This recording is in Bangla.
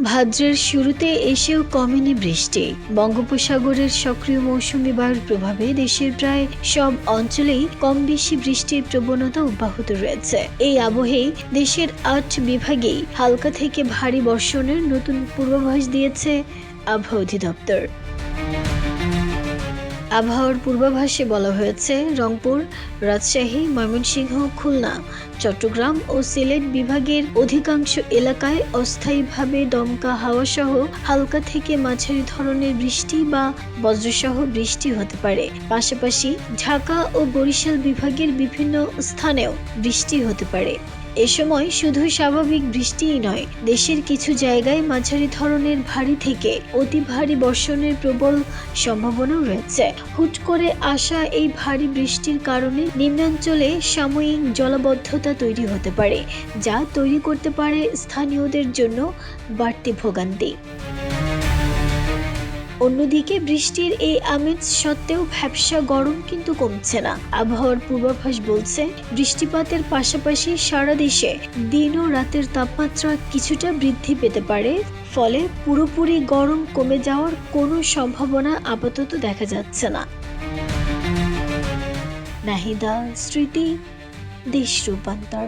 ভাদ্রের শুরুতে এসেও কমেনি বৃষ্টি। বঙ্গোপসাগরের সক্রিয় মৌসুমী বায়ুর প্রভাবে দেশের প্রায় সব অঞ্চলেই কম বেশি বৃষ্টির প্রবণতা অব্যাহত রয়েছে। এই আবহেই দেশের ৮ বিভাগেই হালকা থেকে ভারী বর্ষণের নতুন পূর্বাভাস দিয়েছে আবহাওয়া অধিদপ্তর। আবহাওয়ার পূর্বাভাসে বলা হয়েছে, রংপুর, রাজশাহী, ময়মনসিংহ, খুলনা, চট্টগ্রাম ও সিলেট বিভাগের অধিকাংশ এলাকায় অস্থায়ীভাবে দমকা হাওয়াসহ হালকা থেকে মাঝারি ধরনের বৃষ্টি বা বজ্রসহ বৃষ্টি হতে পারে। পাশাপাশি ঢাকা ও বরিশাল বিভাগের বিভিন্ন স্থানেও বৃষ্টি হতে পারে। এ সময় শুধু স্বাভাবিক বৃষ্টিই নয়, দেশের কিছু জায়গায় মাঝারি ধরনের ভারী থেকে অতি ভারী বর্ষণের প্রবল সম্ভাবনাও রয়েছে। হুট করে আসা এই ভারী বৃষ্টির কারণে নিম্নাঞ্চলে সাময়িক জলাবদ্ধতা তৈরি হতে পারে, যা তৈরি করতে পারে স্থানীয়দের জন্য বাড়তি ভোগান্তি। অন্যদিকে বৃষ্টির এই আমেজ সত্ত্বেও ভ্যাপসা গরম কিন্তু কমছে না। আবহাওয়ার পূর্বাভাস বলছে, বৃষ্টিপাতের পাশাপাশি সারা দেশে দিন ও রাতের তাপমাত্রা কিছুটা বৃদ্ধি পেতে পারে। ফলে পুরোপুরি গরম কমে যাওয়ার কোনো সম্ভাবনা আপাতত দেখা যাচ্ছে না। নাহিদা, স্মৃতি, দেশ রূপান্তর।